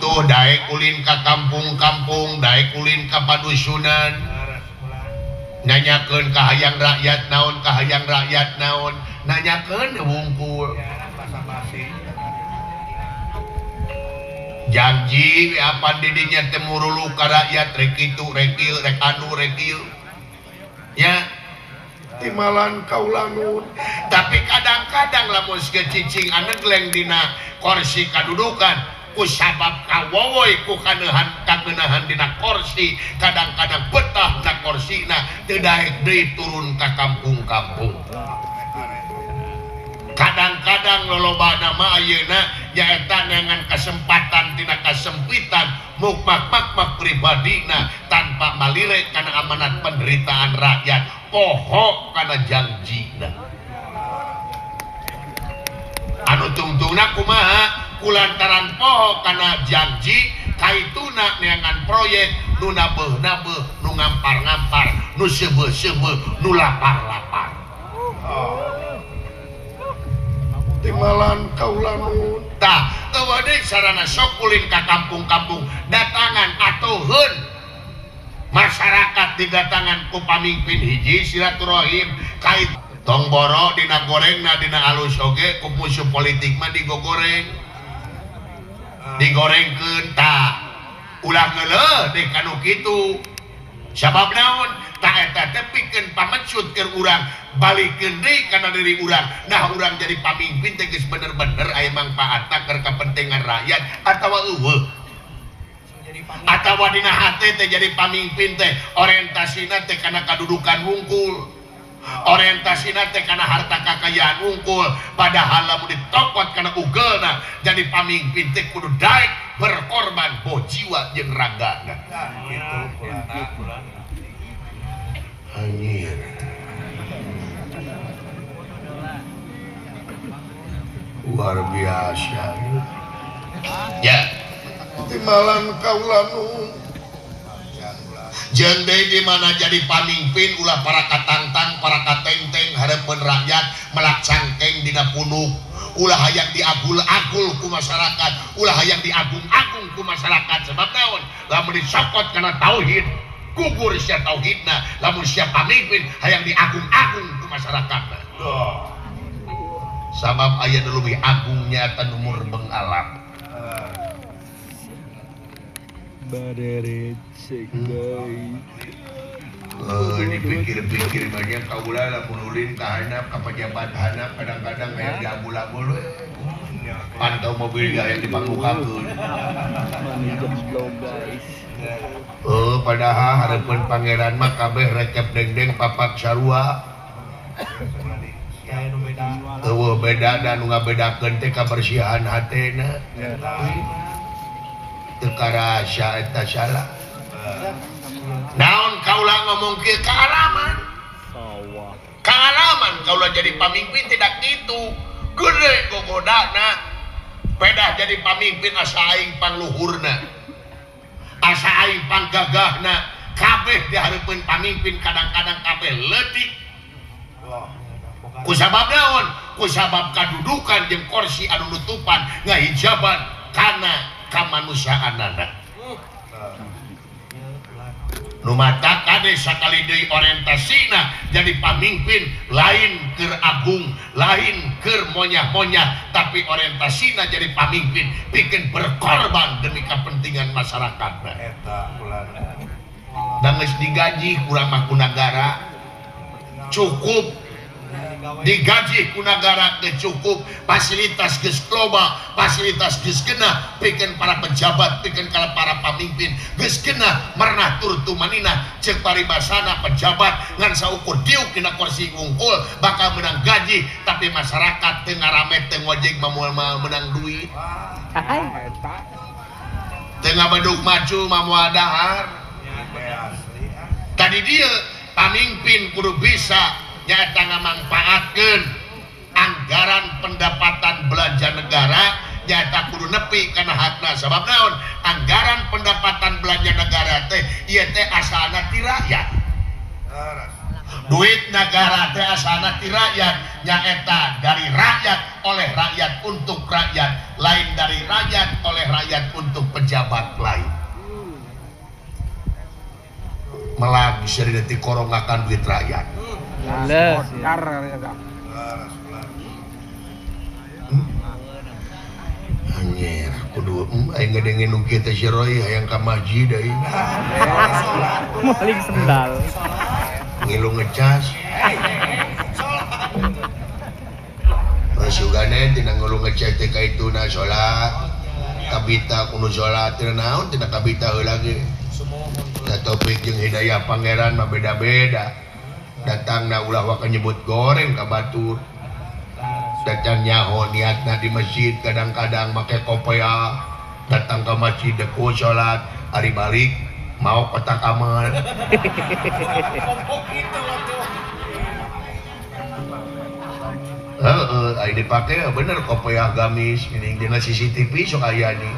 tuh daek ulin ka kampung-kampung, daek ulin ka padusunan, nanyakeun ka hayang rakyat naon, ka hayang rakyat naon, nanyakeun wungkul. Janji apa didinya temurulu ka rakyat rek kitu rek ieu rek anu rek ieu. Ya. Timalan kaulanun. Tapi kadang-kadang lamun cicing anegleng dina kursi kadudukan ku sabab kawowoy ku kagenahan dina kursi, kadang-kadang betah na kursina teu daek deui turun ka kampung-kampung. Kadang-kadang lolobana mah ayeuna nyaeta dengan kesempatan tina kasempitan mukmak-makmak pribadina tanpa malire kana amanat penderitaan rakyat, poho kana janjina. Anu tungtungna kumaha? Kulantaran poho kana janji kaituna neangan proyek nu nabeuh-nabeuh, nu ngampar-ngampar, nu seubeuh-seubeuh, nu lapar-lapar. Timalan kaulanun tah eueuh deui sarana sok ulin ka kampung-kampung datangan atuhun masyarakat didatangan ku pamimpin hiji silaturahim kait tong boro dina gorengna dina alus oge ku musuh politik mah digorengkeun tah ulah ngeuleuh deui kanu kitu sabab naon tah eta teh pikeun pamecut keur urang balikeun deui kana diri urang. Nah urang jadi pamimpin teh geus bener-bener aya mangpaatna keur kepentingan rakyat atawa eueuh atawa dina hate teh jadi pamimpin teh orientasina teh kana kadudukan wungkul, orientasina teh kana harta kakayaan wungkul, padahal lamun ditokot kana ugeulna jadi pamimpin teh kudu daek berkorban boh jiwa jeung ragana. Anjir. Luar biasa. Ya. Timalan kaulanu. Jeung deui di mana jadi pamimpin ulah para katangtang, para katengteng hareupeun rakyat melak cangkeng dina punuk. Ulah hayang diagul-agul ku masyarakat, ulah hayang diagung-agung ku masyarakat. Sebab naon? Lamun disokot kana tauhid, gugur sia tauhidna. Lamun sia pamimpin hayang diagung-agung ku masyarakatna. Sabab aya nu leuwih agungnya eta numur bengalam. Badere cek guys. Dipikir-pikir banyak kaula lamun ulin ka handap ka pejabat handap kadang-kadang aya diabul-abul we. Pantau mobil aya dipanggukakeun. Padahal hareupeun pangeran mah kabeh recep dengdeng papak sarua. Beda dan nu ngabedakeun teh kabersihan hatena. Teu karasa eta salah. Naon kaula ngomong ke kaalaman? Kaalaman kaula jadi pamimpin tidak gitu. Gede gogodana. Pedah jadi pamimpin asa aing pangluhurna. Asa aing panggagahna. Kabeh dihareupeun pamimpin kadang-kadang kabeh leutik. Kusabab naon? Kusabab kadudukan jeung kursi anu nutupan ngahijaban kana kamanusiaanana. Nu mata kade sakali deui orientasina jadi pamimpin lain keur agung, lain keur monyah-monyah, tapi orientasina jadi pamimpin bikin berkorban demi kepentingan masyarakatna. Eta ulana. Dan geus digaji kurang mah ku nagara cukup. Digaji ku nagara teh cukup, fasilitas geus loba, fasilitas geus genah, pikeun para pejabat, pikeun para pamimpin geus genah merenah tur tumanina ceuk paribasana pejabat ngan saukur diuk dina kursi wungkul bakal menang gaji, tapi masyarakat teu ngaramet teu ngojek mamual menang duit. Teu ngabedug maju mamual dahar. Tadi dia pamimpin kudu bisa nyata ngamanfaatkeun anggaran pendapatan belanja negara nyata kudu nepi kana hakna. Sabab naon? Anggaran pendapatan belanja negara teh ieu teh asalna ti rakyat. duit negara teh asana ti rakyat nyaeta dari rakyat oleh rakyat untuk rakyat, lain dari rakyat oleh rakyat untuk pejabat lain. Malah bisa didetik korongakan duit rakyat. Anjir, kudu aing ngedengen nu kieu teh si Roy hayang ka masjid deui. Maling sendal. Ngilu ngecas. Masugana tina ngilu ngecas teh ka ituna salat. Kabita kudu salat teh naon tina kabita heula ge. Da Taufik jeung Hidayah Pangeran mah beda-beda. Datangna ulah waka nyebut goreng ka batur. Datang nyaho niatna di masjid kadang-kadang make kopea. Datang ke masjid deku salat, hari balik mau kotak kamar. Heeh, dipake bener kopea gamis ini dina CCTV sok aya nih.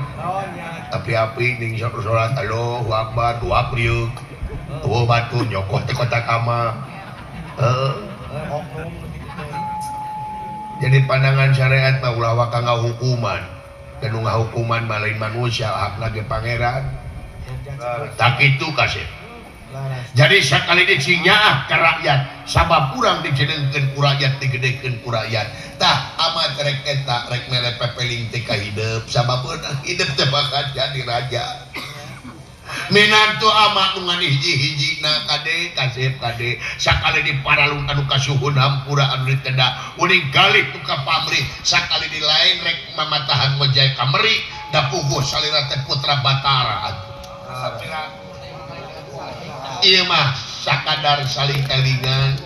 Tapi api ning salat Allahu Akbar dua priuk. Tuh batu nyokot di kotak kamar. Jadi pandangan syariat mah ulah waka ngahukuman. Dan ngahukuman mah lain manusia hakna ge pangeran. Tak itu kasih. Jadi sekali dicinyaah ke rakyat, sabab kurang dijenengkeun ku rakyat, digedekeun ku rakyat. Tah amat rek eta rek mere pepeling teh ka hideup, sabab hidup teh bakal jadi raja. Minantu ama nu hiji-hijina kade kasep kade sakali di paralung anu kasuhun hampura anu ditenda uning galih tu ka pamrih sakali di lain rek mamatahan wajah kameri da puguh salira teh putra Batara. Ieu mah sakadar saling kelingan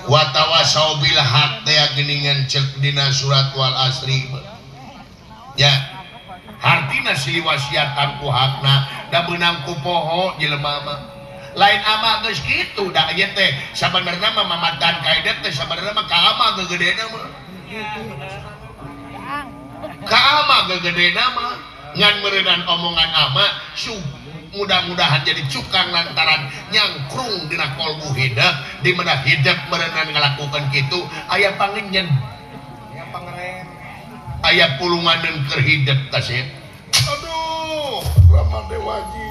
wa tawasau bil haq teh geuningan cek dina surat wal asri ya. Hartina silih wasiatan ku hakna da beunang ku poho jelema mah lain ama geus kitu da ieu teh sabenerna mah mamatan kaidet teh sabenerna mah ka ama gegedena mah ka ama gegedena mah ngan meureunnan omongan ama mudah-mudahan jadi cukang lantaran nyangkrung dina kolbu hidup di mana hidup meureunnan ngalakukeun kitu aya pangenyen aya pulunganeun keur hidup kasih. Aduh, Rama Dewaji.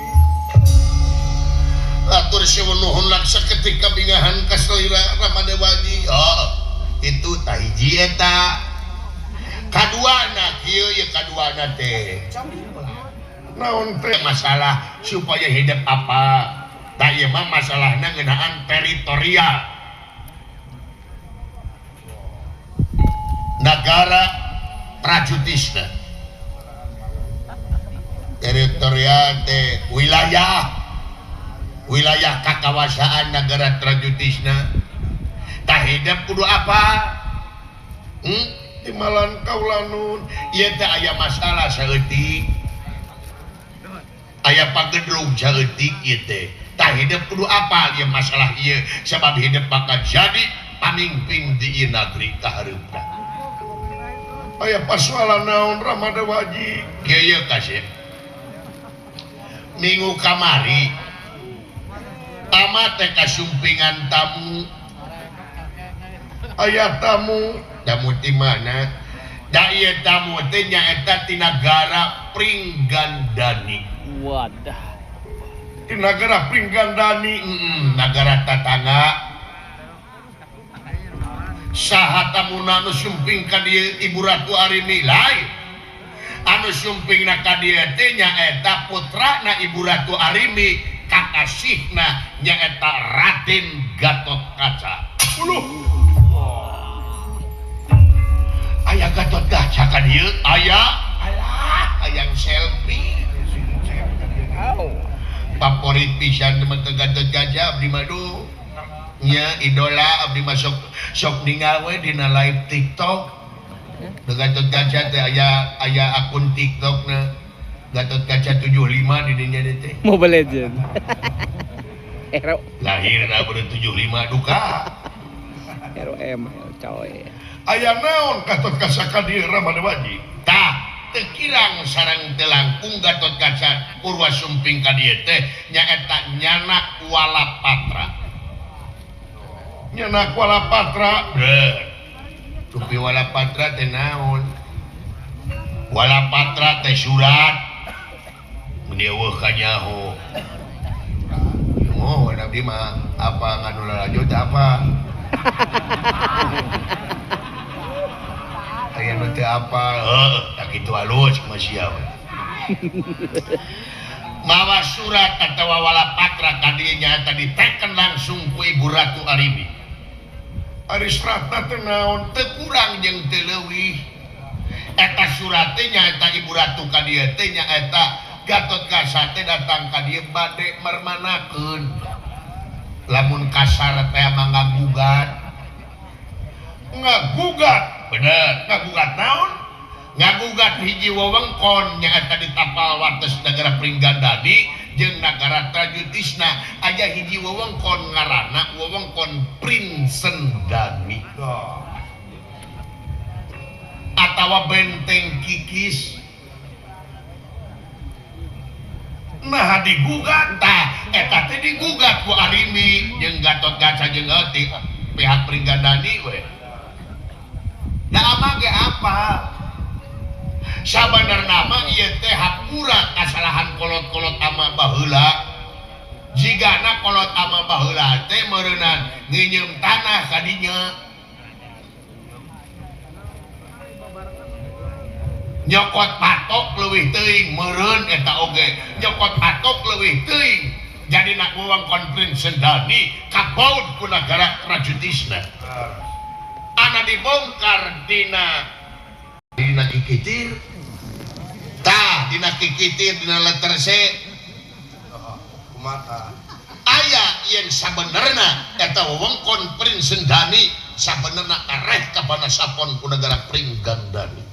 Atur sieu nuhun laksa ketika bingahan ka selira Rama Dewaji. Oh, itu tah hiji eta. Kaduana kieu ye kaduana teh. Naon teh masalah supaya hidup apa? Tah ieu mah masalahna ngeunaan teritorial. Negara prajutisna teritorial teh wilayah kakawasaan negara prajutisna tah hidup kudu apa timalan kaulanun ieu teh aya masalah saeutik aya pagedrung saeutik ieu teh tah hidup kudu apa ieu masalah ieu sebab hidup bakal jadi pamimpin di ieu negeri kahareupna. Aya persoalan naon Rama Dewaji? Kieu kasih. Minggu kamari ama teh kasumpingan tamu. Aya tamu ti mana? Da ieu tamu teh nyaeta ti nagara Pringgandani. Wadah. Ti nagara Pringgandani, nagara tetangga. Saha tamuna anu sumping ka dieu Ibu Ratu Arimi lain anu sumpingna ka dieu teh nyaeta putrana Ibu Ratu Arimi kakasihna nyaeta Raden Gatotkaca. Aya Gatotkaca ka dieu aya hayang selfie favorit pisan teman ke Gatotkaca abdi madu nya idola abdi masuk sok ningal we dina live TikTok. Gatotkaca teh aya akun TikTokna Gatotkaca 75 di dinya teh. Mobile Legend. Hero. Lahirna bener 75 duka. Hero ML coy. Aya naon Gatotkaca ka dieu Rama Dewaji? Tah teu kirang sareng teu langkung Gatotkaca purwa sumping ka dieu teh nyaeta Nyanak Walapatra. nyenak Walapatra tupi Walapatra teh naon Walapatra teh surat meneueuh ka nyaho oh nabi mah apa nganu lanjut apa aya nu teh apa tak kitu halus masih mawa surat atau Walapatra kadinya tadi diteken langsung ku Ibu Ratu Arimi. Arisratna teh naon teu kurang jeung teu leuwih. Eta surat teh nyaeta Ibu Ratu ka dieu teh nyaeta Gatot Kaca teh datang ka dieu bade mermanakeun. Lamun kasar teh mah ngagugat. Bener, ngagugat naon? Ngagugat hiji wewengkon nyaeta di tapal wates negara Pringgandani jeung nagara Trajutisna aja hiji wewengkon ngaranna wewengkon Prinsendani atawa Benteng Kikis. Nah digugat tah eta teh digugat ku Arimi jeung Gatot Kaca jeung pihak Pringgandani we. Da mah ge apa? Sabenerna mah ieu teh hapura kasalahan kolot-kolot ama baheula. Jigana kolot ama baheula teh meureunna nginyeum tanah ka dinya. Nyokot patok leuwih teuing meureun eta oge. Nyokot patok leuwih teuing. Jadina wewengkon Prinsendani kabaud ku nagara Trajutisna. Ana dibongkar dina kikitir tah dina kikitir dina letter C kumata aya yang sabenerna eta wewengkon Prinsendani sabenerna areh ka panasapon ku negara Pringgandani.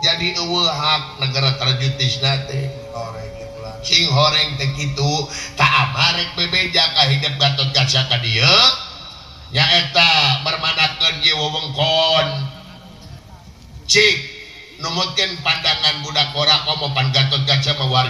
Jadi eueuh hak negara Trajutisna teh sing horeng teh kitu tak amarek bebeja ka hidup Gatot Kaca ka dieu nyaeta mermanakeun ieu wewengkon cik numutkeun pandangan budak ora komo pan Gatot Kaca mah